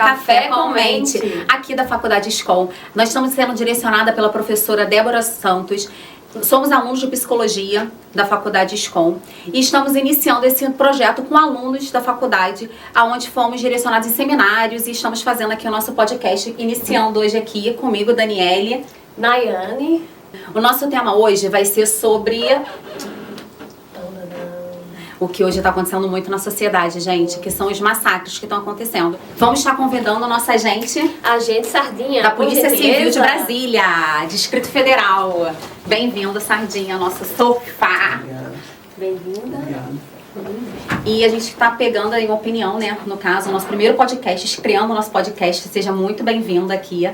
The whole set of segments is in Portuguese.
Café com Mente, aqui da Faculdade SCOM. Nós estamos sendo direcionada pela professora Débora Santos. Somos alunos de Psicologia da Faculdade SCOM e estamos iniciando esse projeto com alunos da faculdade, onde fomos direcionados em seminários e estamos fazendo aqui o nosso podcast, iniciando hoje aqui comigo, Daniele. Nayane. O nosso tema hoje vai ser sobre o que hoje está acontecendo muito na sociedade, gente, que são os massacres que estão acontecendo. Vamos estar convidando a nossa agente Sardinha, da Polícia Civil de Brasília, Distrito Federal. Bem-vindo, Sardinha, nosso sofá. Bem-vinda. E a gente está pegando aí uma opinião, né, no caso, o nosso primeiro podcast, estreando o nosso podcast. Seja muito bem-vinda aqui.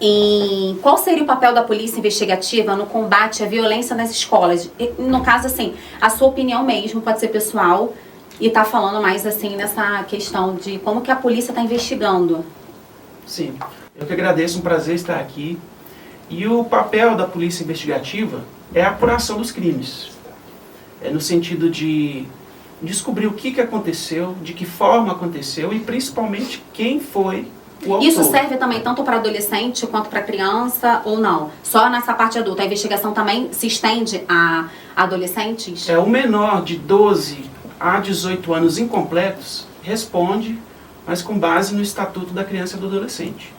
Em qual seria o papel da polícia investigativa no combate à violência nas escolas? No caso, assim, a sua opinião mesmo, pode ser pessoal, e tá falando mais, assim, nessa questão de como que a polícia está investigando. Sim, eu que agradeço, um prazer estar aqui. E o papel da polícia investigativa é a apuração dos crimes. É no sentido de descobrir o que aconteceu, de que forma aconteceu e principalmente quem foi o autor. Isso serve também tanto para adolescente quanto para criança ou não? Só nessa parte adulta. A investigação também se estende a adolescentes? O menor de 12 a 18 anos incompletos responde, mas com base no Estatuto da Criança e do Adolescente.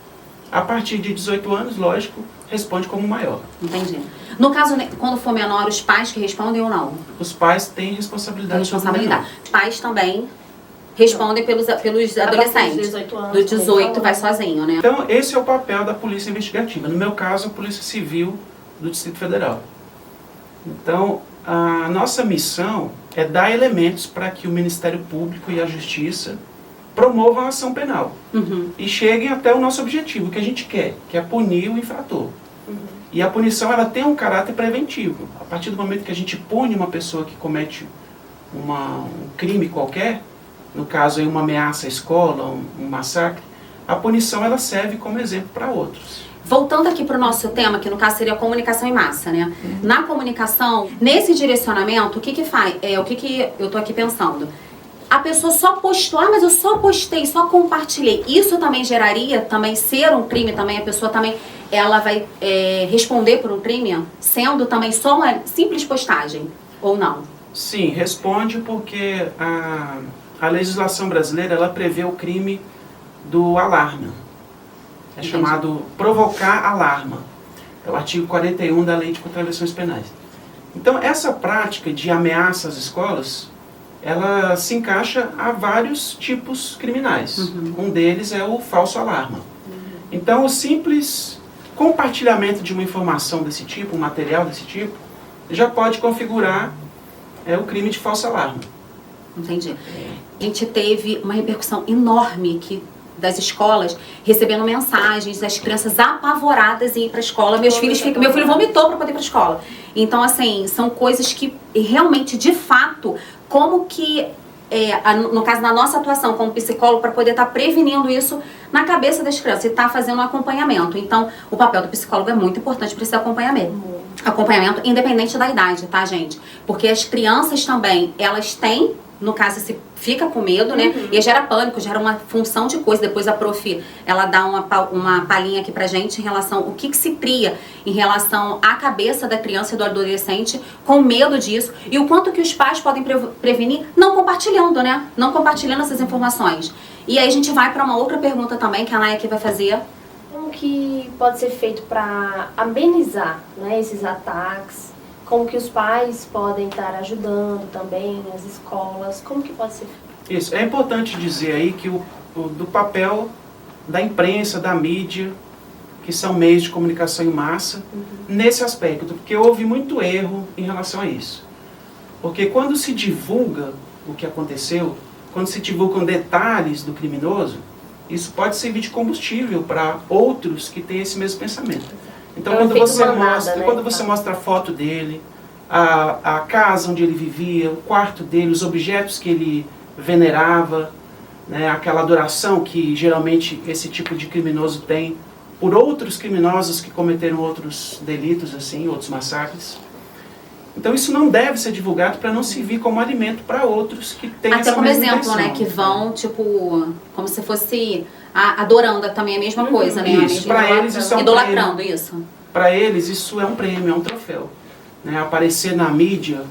A partir de 18 anos, lógico, responde como maior. Entendi. No caso, quando for menor, os pais que respondem ou não? Os pais têm responsabilidade. Os pais também respondem pelos adolescentes. 18 anos, do 18 vai sozinho, né? Então, esse é o papel da polícia investigativa. No meu caso, a Polícia Civil do Distrito Federal. Então, a nossa missão é dar elementos para que o Ministério Público e a Justiça promovam a ação penal. E cheguem até o nosso objetivo, o que a gente quer, que é punir o infrator. E a punição, ela tem um caráter preventivo. A partir do momento que a gente pune uma pessoa que comete um crime qualquer, no caso aí uma ameaça à escola, um massacre, a punição ela serve como exemplo para outros. Voltando aqui para o nosso tema, que no caso seria a comunicação em massa, né? Na comunicação, nesse direcionamento, o que faz? O que eu tô aqui pensando? A pessoa só postou, mas eu só postei, só compartilhei. Isso também geraria, também ser um crime, também a pessoa também, ela vai responder por um crime, sendo também só uma simples postagem, ou não? Sim, responde porque a legislação brasileira, ela prevê o crime do alarma. É chamado provocar alarma. É o artigo 41 da Lei de Contravenções Penais. Então, essa prática de ameaça às escolas, ela se encaixa a vários tipos criminais. Um deles é o falso alarma. Então, o simples compartilhamento de uma informação desse tipo, um material desse tipo, já pode configurar o crime de falso alarma. Entendi. A gente teve uma repercussão enorme aqui das escolas, recebendo mensagens das crianças apavoradas em ir para a escola. Meu filho vomitou para poder ir para a escola. Então, assim, são coisas que realmente, de fato, como que, no caso, na nossa atuação como psicólogo, para poder estar prevenindo isso na cabeça das crianças e estar fazendo um acompanhamento. Então, o papel do psicólogo é muito importante para esse acompanhamento. Acompanhamento independente da idade, tá, gente? Porque as crianças também, elas têm, no caso, se fica com medo, né? E gera pânico, gera uma função de coisa. Depois a prof, ela dá uma palhinha aqui pra gente em relação ao que se cria em relação à cabeça da criança e do adolescente com medo disso. E o quanto que os pais podem prevenir não compartilhando, né? Não compartilhando essas informações. E aí a gente vai pra uma outra pergunta também, que a Naya aqui vai fazer. Como que pode ser feito para amenizar, né, esses ataques? Como que os pais podem estar ajudando também, as escolas? Como que pode ser feito? Isso, é importante dizer aí que do papel da imprensa, da mídia, que são meios de comunicação em massa, nesse aspecto, porque houve muito erro em relação a isso. Porque quando se divulga o que aconteceu, quando se divulgam detalhes do criminoso, isso pode servir de combustível para outros que têm esse mesmo pensamento. Então, quando você mostra a foto dele, a casa onde ele vivia, o quarto dele, os objetos que ele venerava, né, aquela adoração que geralmente esse tipo de criminoso tem por outros criminosos que cometeram outros delitos, assim, outros massacres. Então isso não deve ser divulgado para não servir como alimento para outros que têm Até essa como mesma exemplo, intenção. né? Que vão, tipo, como se fosse adorando também a mesma coisa, né? A Isso, mesma para eles isso é um idolatrando prêmio. isso. Para eles isso é um prêmio, é um troféu. Né? Aparecer na mídia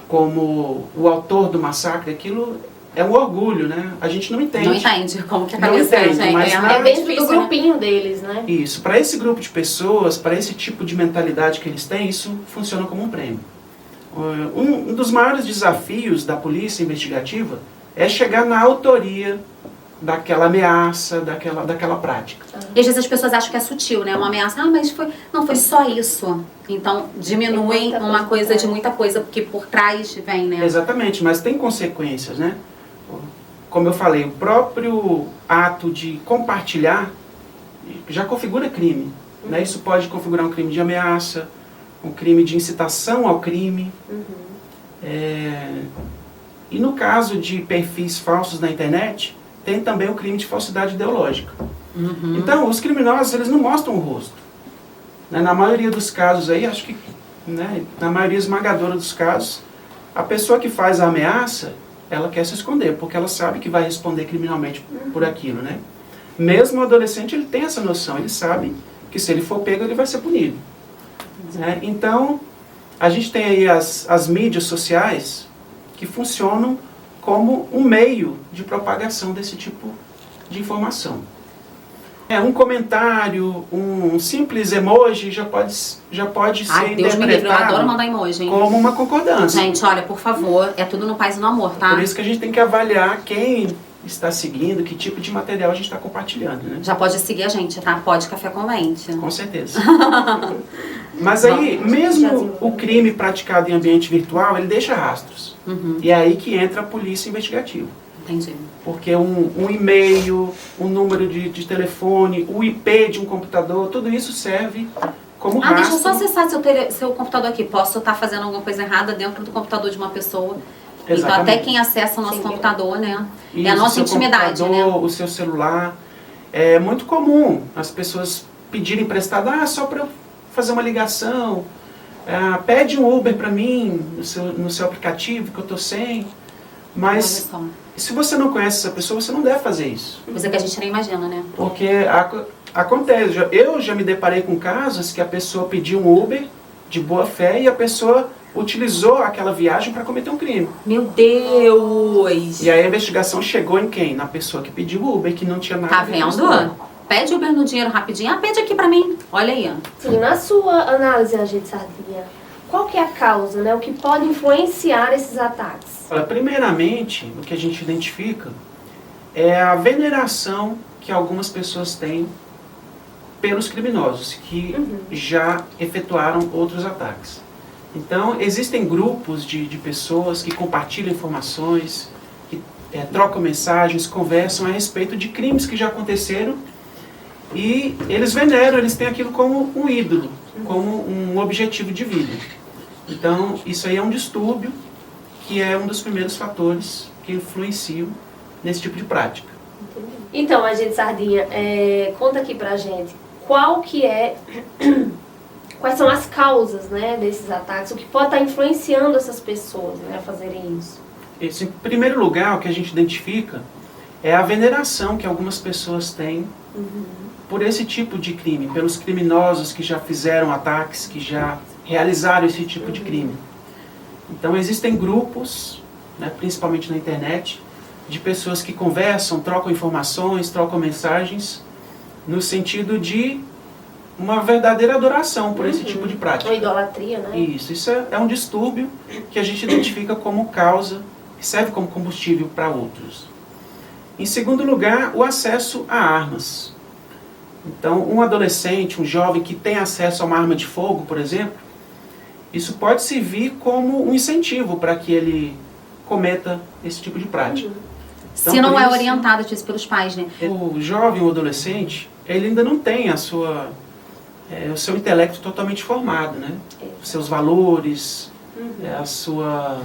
como o autor do massacre, aquilo é um orgulho, né? A gente não entende. Não entende como que a Não cabeça da entende, gente mas é. na- É dentro difícil, do né? grupinho deles, né? Isso, para esse grupo de pessoas, para esse tipo de mentalidade que eles têm, isso funciona como um prêmio. Um dos maiores desafios da polícia investigativa é chegar na autoria daquela ameaça, daquela prática. E às vezes as pessoas acham que é sutil, né? Uma ameaça, mas foi só isso. Então diminuem Tem muita uma coisa coisa por de muita coisa, porque por trás vem, né? Exatamente, mas tem consequências, né? Como eu falei, o próprio ato de compartilhar já configura crime. Né? Isso pode configurar um crime de ameaça, um crime de incitação ao crime. E no caso de perfis falsos na internet, tem também o crime de falsidade ideológica. Então, os criminosos, eles não mostram o rosto. Né? Na maioria dos casos aí, acho que, né, na maioria esmagadora dos casos, a pessoa que faz a ameaça, ela quer se esconder, porque ela sabe que vai responder criminalmente por aquilo, né? Mesmo o adolescente, ele tem essa noção, ele sabe que se ele for pego, ele vai ser punido. Né? Então, a gente tem aí as mídias sociais que funcionam como um meio de propagação desse tipo de informação. Um comentário, um simples emoji já pode ser Ai, Deus me livre, eu adoro interpretado mandar emoji, hein? como uma concordância. Gente, olha, por favor, é tudo no paz e no amor, tá? Por isso que a gente tem que avaliar quem está seguindo, que tipo de material a gente está compartilhando, né? Já pode seguir a gente, tá? Pode Café com Leite. Com certeza. Mas aí, mesmo o crime praticado em ambiente virtual, ele deixa rastros. E é aí que entra a polícia investigativa. Entendi. Porque um e-mail, um número de telefone, o IP de um computador, tudo isso serve como rastro. Deixa eu só acessar seu computador aqui. Posso estar fazendo alguma coisa errada dentro do computador de uma pessoa. Então Exatamente. até quem acessa o nosso computador, né? Isso, é a nossa seu intimidade, computador, né? o seu celular. É muito comum as pessoas pedirem emprestado, só para eu fazer uma ligação. Pede um Uber para mim no seu aplicativo que eu estou sem. Mas Olha só. se você não conhece essa pessoa, você não deve fazer isso. Coisa que a gente nem imagina, né? Porque acontece, eu já me deparei com casos que a pessoa pediu um Uber de boa fé e a pessoa utilizou aquela viagem para cometer um crime. Meu Deus! E aí a investigação chegou em quem? Na pessoa que pediu o Uber, que não tinha nada Tá a ver com a vendo? história. Pede Uber no dinheiro rapidinho. Pede aqui pra mim. Olha aí, ó. Sim, na sua análise, Agente Sardinha, qual que é a causa, né? O que pode influenciar esses ataques? Olha, primeiramente, o que a gente identifica é a veneração que algumas pessoas têm pelos criminosos, que já efetuaram outros ataques. Então, existem grupos de pessoas que compartilham informações, que trocam mensagens, conversam a respeito de crimes que já aconteceram e eles veneram, eles têm aquilo como um ídolo, como um objetivo de vida. Então, isso aí é um distúrbio que é um dos primeiros fatores que influenciam nesse tipo de prática. Então, Agente Sardinha, conta aqui pra gente quais são as causas, né, desses ataques, o que pode estar influenciando essas pessoas, né, a fazerem isso. Em primeiro lugar, o que a gente identifica é a veneração que algumas pessoas têm por esse tipo de crime, pelos criminosos que já fizeram ataques, que já realizaram esse tipo de crime. Então existem grupos, né, principalmente na internet, de pessoas que conversam, trocam informações, trocam mensagens, no sentido de uma verdadeira adoração por esse tipo de prática. Uma idolatria, né? Isso é um distúrbio que a gente identifica como causa, que serve como combustível para outros. Em segundo lugar, o acesso a armas. Então, um adolescente, um jovem que tem acesso a uma arma de fogo, por exemplo, isso pode servir como um incentivo para que ele cometa esse tipo de prática. Então, Se não por é isso, orientado disso pelos pais, né? o jovem ou adolescente, ele ainda não tem o seu intelecto totalmente formado, né? Os seus valores, a sua...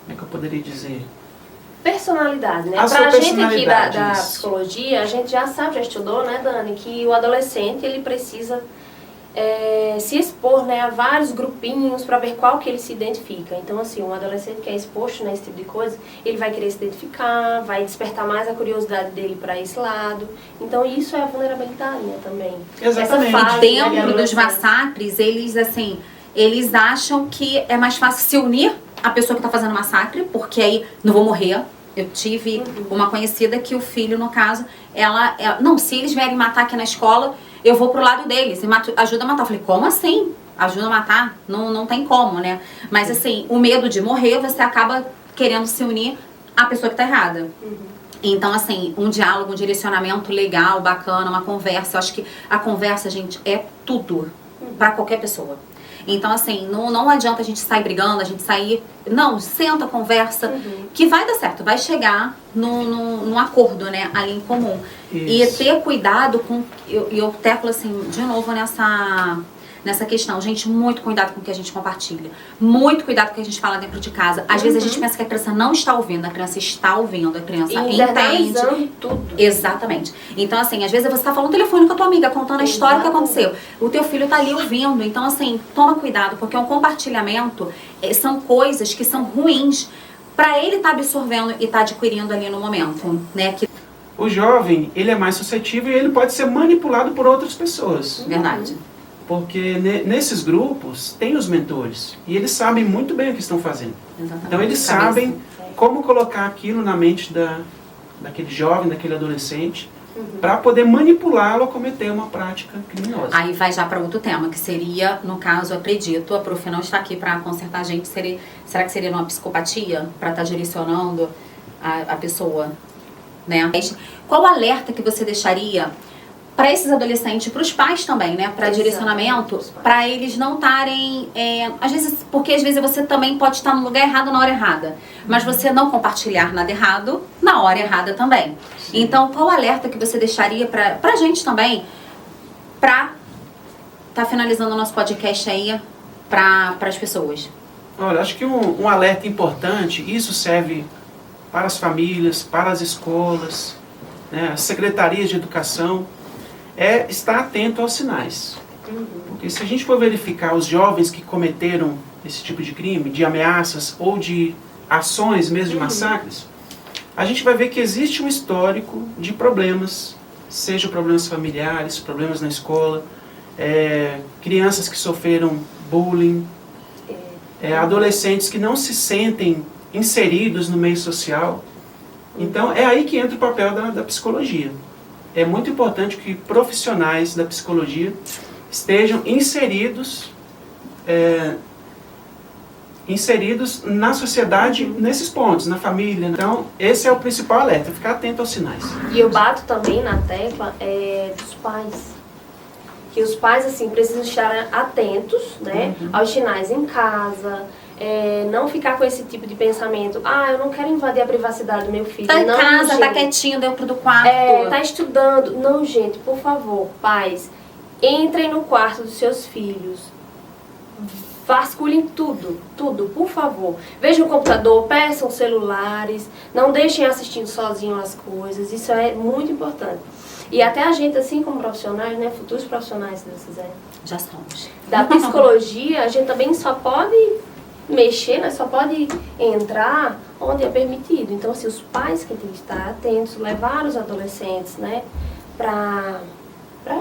Como é que eu poderia dizer? Personalidade, né? A Pra sua gente aqui personalidade, da isso. psicologia, a gente já sabe, já estudou, né, Dani, que o adolescente, ele precisa se expor, né, a vários grupinhos para ver qual que ele se identifica. Então, assim, um adolescente que é exposto, né, esse tipo de coisa, ele vai querer se identificar, vai despertar mais a curiosidade dele para esse lado. Então, isso é a vulnerabilidade, né, também. Exatamente. Essa fase, E dentro dos massacres, eles acham que é mais fácil se unir à pessoa que está fazendo o massacre, porque aí não vou morrer. Eu tive uma conhecida que o filho, no caso, ela não, se eles vierem matar aqui na escola, eu vou pro lado deles e ajuda a matar. Eu falei, como assim? Ajuda a matar? Não tem como, né? Mas assim, o medo de morrer, você acaba querendo se unir à pessoa que tá errada. Então, assim, um diálogo, um direcionamento legal, bacana, uma conversa. Eu acho que a conversa, gente, é tudo pra qualquer pessoa. Então, assim, não adianta a gente sair brigando, a gente sair... Não, senta, conversa, que vai dar certo, vai chegar num acordo, né, ali em comum. Isso. E ter cuidado com... Eu teclo, assim, de novo nessa questão. Gente, muito cuidado com o que a gente compartilha. Muito cuidado com o que a gente fala dentro de casa. Às vezes a gente pensa que a criança não está ouvindo, a criança está ouvindo, a criança entende. Tudo. Exatamente. Então, assim, às vezes você está falando no telefone com a tua amiga, contando a história que aconteceu. O teu filho está ali ouvindo. Então, assim, toma cuidado, porque um compartilhamento são coisas que são ruins para ele estar absorvendo e estar adquirindo ali no momento, né? O jovem, ele é mais suscetível e ele pode ser manipulado por outras pessoas. Verdade. Porque nesses grupos tem os mentores e eles sabem muito bem o que estão fazendo. Exatamente. Então eles sabem como colocar aquilo na mente daquele jovem, daquele adolescente, para poder manipulá-lo a cometer uma prática criminosa. Aí vai já para outro tema, que seria, no caso, acredito, a prof não está aqui para consertar a gente, será que seria uma psicopatia para estar direcionando a pessoa, né? Qual alerta que você deixaria para esses adolescentes, para os pais também, né? Para direcionamento, para eles não estarem... às vezes, porque às vezes você também pode estar no lugar errado na hora errada. Mas você não compartilhar nada errado na hora errada também. Sim. Então, qual alerta que você deixaria para a gente também, para tá finalizando o nosso podcast aí, para as pessoas? Olha, acho que um alerta importante, isso serve para as famílias, para as escolas, né, as secretarias de educação, é estar atento aos sinais. Porque se a gente for verificar os jovens que cometeram esse tipo de crime, de ameaças ou de ações mesmo de massacres, a gente vai ver que existe um histórico de problemas, seja problemas familiares, problemas na escola, crianças que sofreram bullying, adolescentes que não se sentem inseridos no meio social. Então é aí que entra o papel da psicologia. É muito importante que profissionais da psicologia estejam inseridos na sociedade nesses pontos, na família. Então, esse é o principal alerta, ficar atento aos sinais. E eu bato também na tecla dos pais. Que os pais, assim, precisam estar atentos, né, aos sinais em casa. Não ficar com esse tipo de pensamento, eu não quero invadir a privacidade do meu filho. Tá em não, casa, gente, tá quietinho dentro do quarto. Tá estudando. Não, gente, por favor, pais, entrem no quarto dos seus filhos. Vasculhem tudo, por favor. Vejam o computador, peçam celulares, não deixem assistindo sozinho as coisas, isso é muito importante. E até a gente, assim como profissionais, né, futuros profissionais, se Deus quiser. Já somos. Da psicologia, a gente também só pode mexer, né, só pode entrar onde é permitido. Então, assim, os pais que têm que estar atentos, levar os adolescentes, né, pra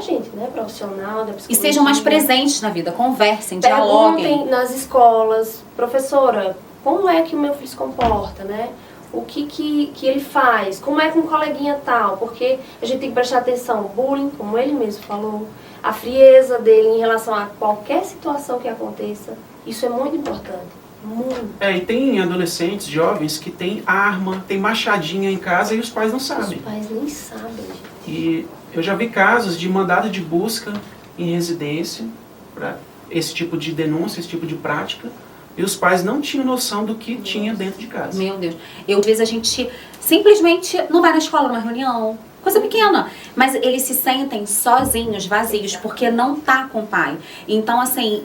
gente, né, profissional da psicologia. E sejam mais presentes na vida, conversem, dialoguem. Perguntem nas escolas, professora, como é que o meu filho se comporta, né? O que ele faz, como é com um coleguinha tal, porque a gente tem que prestar atenção, bullying, como ele mesmo falou, a frieza dele em relação a qualquer situação que aconteça, isso é muito importante, muito. E tem adolescentes, jovens, que têm arma, tem machadinha em casa e os pais não sabem. Os pais nem sabem, gente. E eu já vi casos de mandado de busca em residência para esse tipo de denúncia, esse tipo de prática, e os pais não tinham noção do que tinha dentro de casa. Meu Deus. Às vezes a gente simplesmente não vai na escola numa reunião, Coisa pequena. Mas eles se sentem sozinhos, vazios, porque não tá com o pai. Então, assim,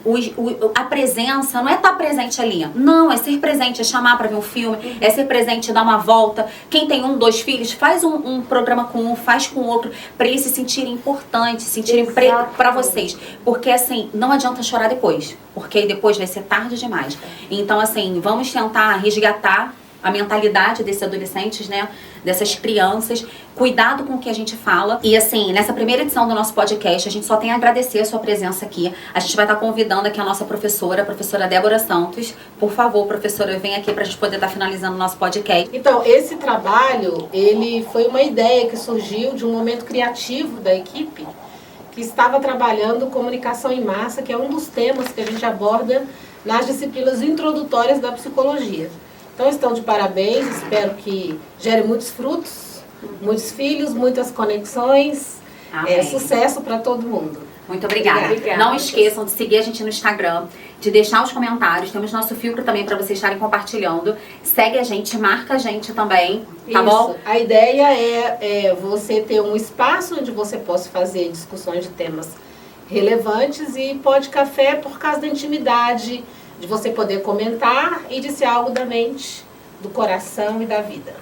a presença não é estar presente ali. Não, é ser presente, é chamar pra ver um filme, é ser presente, dar uma volta. Quem tem 1, 2 filhos, faz um programa com um, faz com o outro, pra eles se sentirem importantes, se sentirem pra vocês. Porque, assim, não adianta chorar depois, porque aí depois vai ser tarde demais. Então, assim, vamos tentar resgatar a mentalidade desses adolescentes, né? Dessas crianças, cuidado com o que a gente fala. E assim, nessa primeira edição do nosso podcast, a gente só tem a agradecer a sua presença aqui. A gente vai estar convidando aqui a nossa professora, a professora Débora Santos. Por favor, professora, vem aqui pra gente poder estar finalizando o nosso podcast. Então, esse trabalho, ele foi uma ideia que surgiu de um momento criativo da equipe, que estava trabalhando comunicação em massa, que é um dos temas que a gente aborda nas disciplinas introdutórias da psicologia. Então estão de parabéns, espero que gere muitos frutos, muitos filhos, muitas conexões, sucesso para todo mundo. Muito obrigada. Não esqueçam de seguir a gente no Instagram, de deixar os comentários, temos nosso filtro também para vocês estarem compartilhando. Segue a gente, marca a gente também, tá bom? A ideia é você ter um espaço onde você possa fazer discussões de temas relevantes e Pod Café por causa da intimidade, de você poder comentar e de ser algo da mente, do coração e da vida.